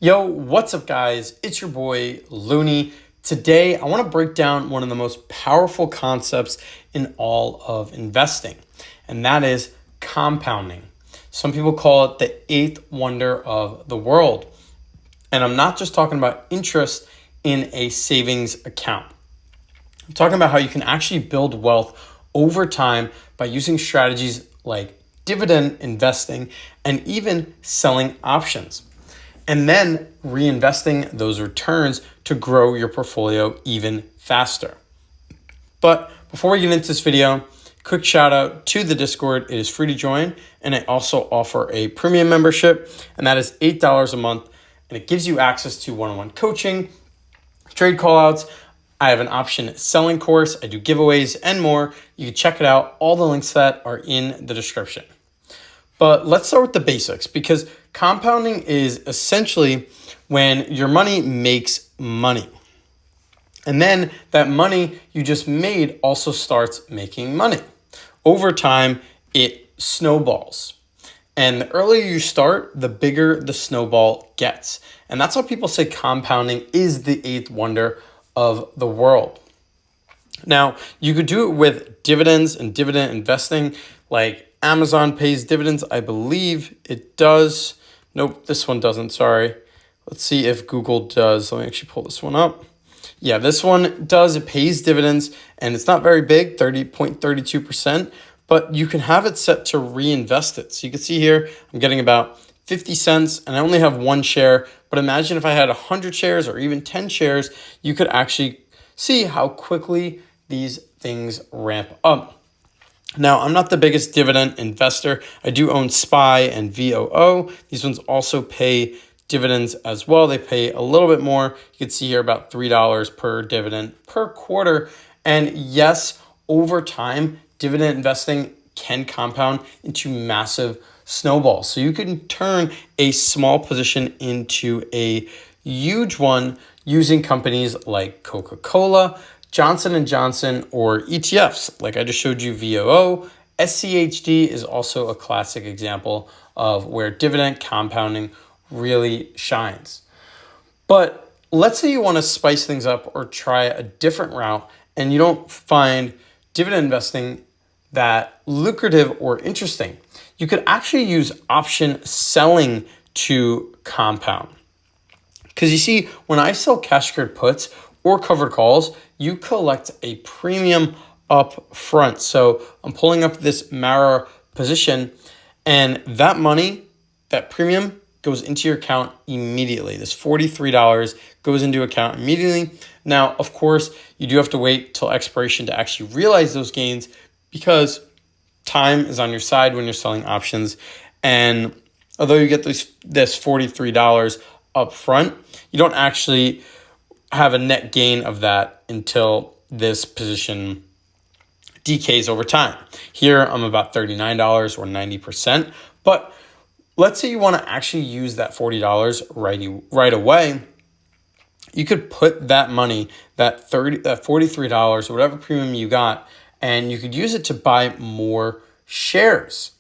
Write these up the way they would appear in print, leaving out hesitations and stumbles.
Yo, what's up guys? It's your boy Looney. Today, I want to break down one of the most powerful concepts in all of investing, and that is compounding. Some people call it the eighth wonder of the world. And I'm not just talking about interest in a savings account. I'm talking about how you can actually build wealth over time by using strategies like dividend investing and even selling options, and then reinvesting those returns to grow your portfolio even faster. But before we get into this video, quick shout out to the Discord. It is free to join, and I also offer a premium membership, and that is $8 a month, and it gives you access to one-on-one coaching, trade callouts. I have an option selling course. I do giveaways and more. You can check it out. All the links to that are in the description. But let's start with the basics, because compounding is essentially when your money makes money. And then that money you just made also starts making money. Over time, it snowballs. And the earlier you start, the bigger the snowball gets. And that's why people say compounding is the eighth wonder of the world. Now, you could do it with dividends and dividend investing, like Amazon pays dividends. I believe it does. Nope, this one doesn't, sorry. Let's see if Google does. Let me actually pull this one up. Yeah, this one does. It pays dividends, and it's not very big, 30.32%, but you can have it set to reinvest it. So you can see here, I'm getting about 50 cents, and I only have one share. But imagine if I had 100 shares or even 10 shares, you could actually see how quickly these things ramp up. Now, I'm not the biggest dividend investor. I do own SPY and VOO. These ones also pay dividends as well. They pay a little bit more. You can see here about $3 per dividend per quarter. And yes, over time, dividend investing can compound into massive snowballs. So you can turn a small position into a huge one using companies like Coca-Cola, Johnson & Johnson, or ETFs. Like I just showed you VOO. SCHD is also a classic example of where dividend compounding really shines. But let's say you want to spice things up or try a different route and you don't find dividend investing that lucrative or interesting. You could actually use option selling to compound. Because you see, when I sell cash secured puts or covered calls, you collect a premium up front. So I'm pulling up this Mara position, and that money, that premium, goes into your account immediately. This $43 goes into account immediately. Now, of course, you do have to wait till expiration to actually realize those gains, because time is on your side when you're selling options. And although you get this $43 up front, you don't actually have a net gain of that until this position decays over time. Here, I'm about $39 or 90%. But let's say you want to actually use that $40 right away. You could put that money, that $43 or whatever premium you got, and you could use it to buy more shares.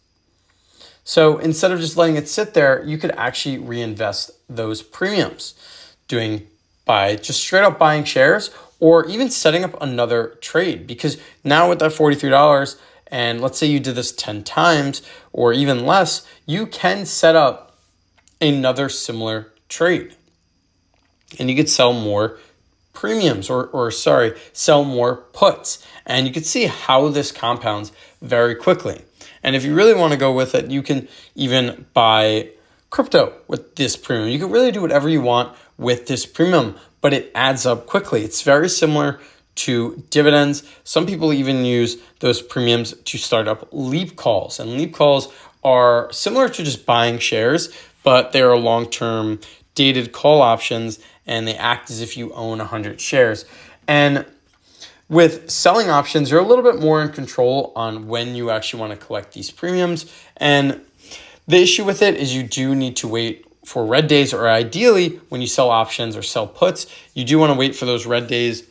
So instead of just letting it sit there, you could actually reinvest those premiums by just straight up buying shares, or even setting up another trade. Because now with that $43, and let's say you did this 10 times or even less, you can set up another similar trade. And you could sell more premiums sell more puts. And you can see how this compounds very quickly. And if you really want to go with it, you can even buy crypto with this premium. You can really do whatever you want with this premium, but it adds up quickly. It's very similar to dividends. Some people even use those premiums to start up leap calls. And leap calls are similar to just buying shares, but they are long-term dated call options, and they act as if you own 100 shares. And with selling options, you're a little bit more in control on when you actually want to collect these premiums. And the issue with it is you do need to wait for red days, or ideally when you sell options or sell puts, you do want to wait for those red days.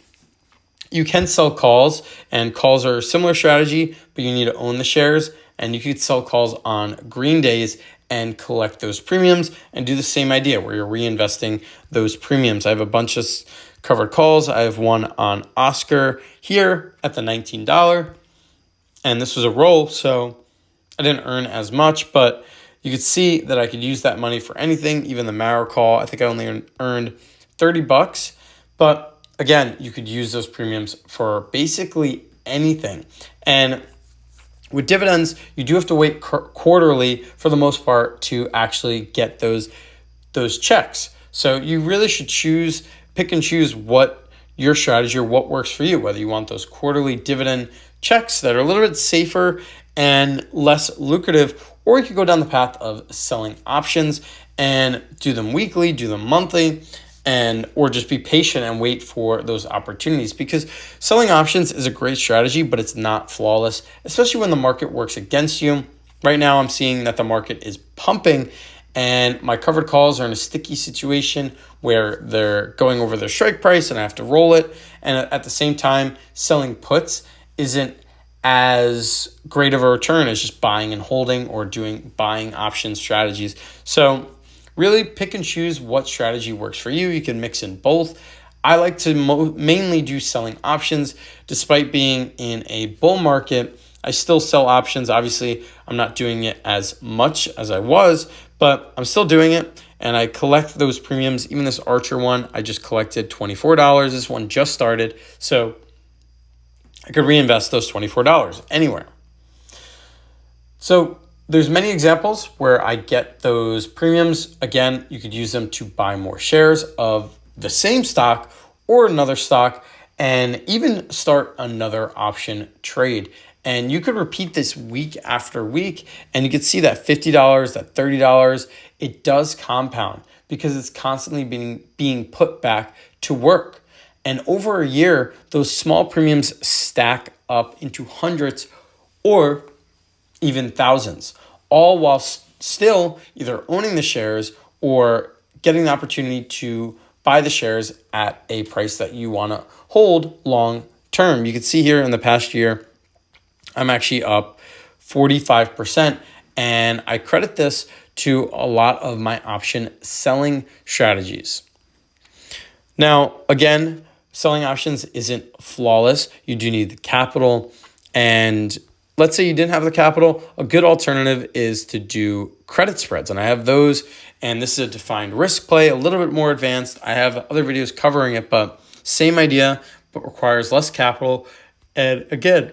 You can sell calls, and calls are a similar strategy, but you need to own the shares, and you could sell calls on green days and collect those premiums and do the same idea where you're reinvesting those premiums. I have a bunch of covered calls. I have one on Oscar here at the $19, and this was a roll, so I didn't earn as much, but you could see that I could use that money for anything, even the Mara call. I think I only earned $30, but again, you could use those premiums for basically anything. And with dividends, you do have to wait quarterly for the most part to actually get those checks. So you really should pick and choose what your strategy or what works for you, whether you want those quarterly dividend checks that are a little bit safer and less lucrative, or you could go down the path of selling options and do them weekly, do them monthly, or just be patient and wait for those opportunities, because selling options is a great strategy, but it's not flawless, especially when the market works against you. Right now, I'm seeing that the market is pumping and my covered calls are in a sticky situation where they're going over their strike price and I have to roll it. And at the same time, selling puts isn't as great of a return as just buying and holding or doing buying option strategies. So really pick and choose what strategy works for you. You can mix in both. I like to mainly do selling options. Despite being in a bull market, I still sell options. Obviously, I'm not doing it as much as I was, but I'm still doing it. And I collect those premiums. Even this Archer one, I just collected $24. This one just started. So I could reinvest those $24 anywhere. So there's many examples where I get those premiums. Again, you could use them to buy more shares of the same stock or another stock and even start another option trade. And you could repeat this week after week, and you could see that $50, that $30, it does compound because it's constantly being put back to work. And over a year, those small premiums stack up into hundreds or even thousands, all while still either owning the shares or getting the opportunity to buy the shares at a price that you want to hold long term. You can see here in the past year, I'm actually up 45%, and I credit this to a lot of my option selling strategies. Now, again, selling options isn't flawless. You do need the capital, and let's say you didn't have the capital, a good alternative is to do credit spreads. And I have those, and this is a defined risk play, a little bit more advanced. I have other videos covering it, but same idea, but requires less capital. And again,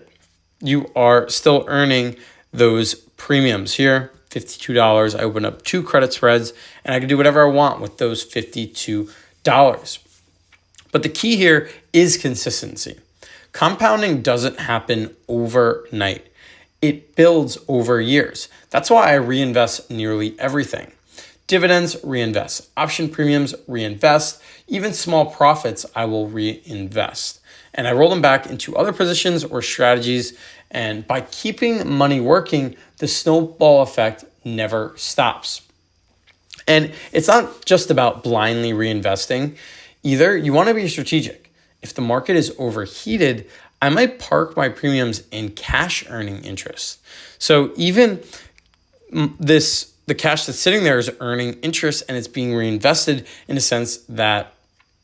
you are still earning those premiums here, $52. I open up 2 credit spreads, and I can do whatever I want with those $52. But the key here is consistency. Compounding doesn't happen overnight. It builds over years. That's why I reinvest nearly everything. Dividends, reinvest. Option premiums, reinvest. Even small profits, I will reinvest. And I roll them back into other positions or strategies. And by keeping money working, the snowball effect never stops. And it's not just about blindly reinvesting either. You want to be strategic. If the market is overheated, I might park my premiums in cash earning interest. So even the cash that's sitting there is earning interest, and it's being reinvested in a sense that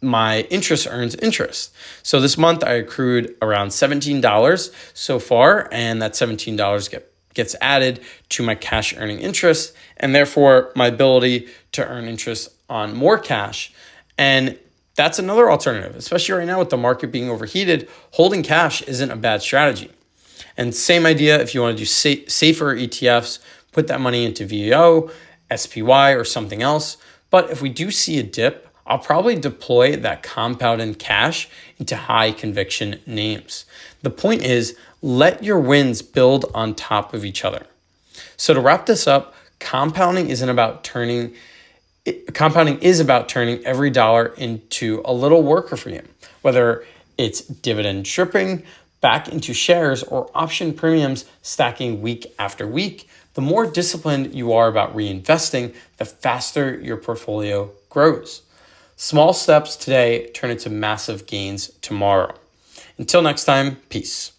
my interest earns interest. So this month I accrued around $17 so far, and that $17 gets added to my cash earning interest, and therefore my ability to earn interest on more cash. And that's another alternative, especially right now with the market being overheated. Holding cash isn't a bad strategy. And same idea if you want to do safer ETFs, put that money into VEO, SPY, or something else. But if we do see a dip, I'll probably deploy that compound in cash into high conviction names. The point is, let your wins build on top of each other. So to wrap this up, compounding is about turning every dollar into a little worker for you, whether it's dividend stripping back into shares or option premiums stacking week after week. The more disciplined you are about reinvesting, the faster your portfolio grows. Small steps today turn into massive gains tomorrow. Until next time, peace.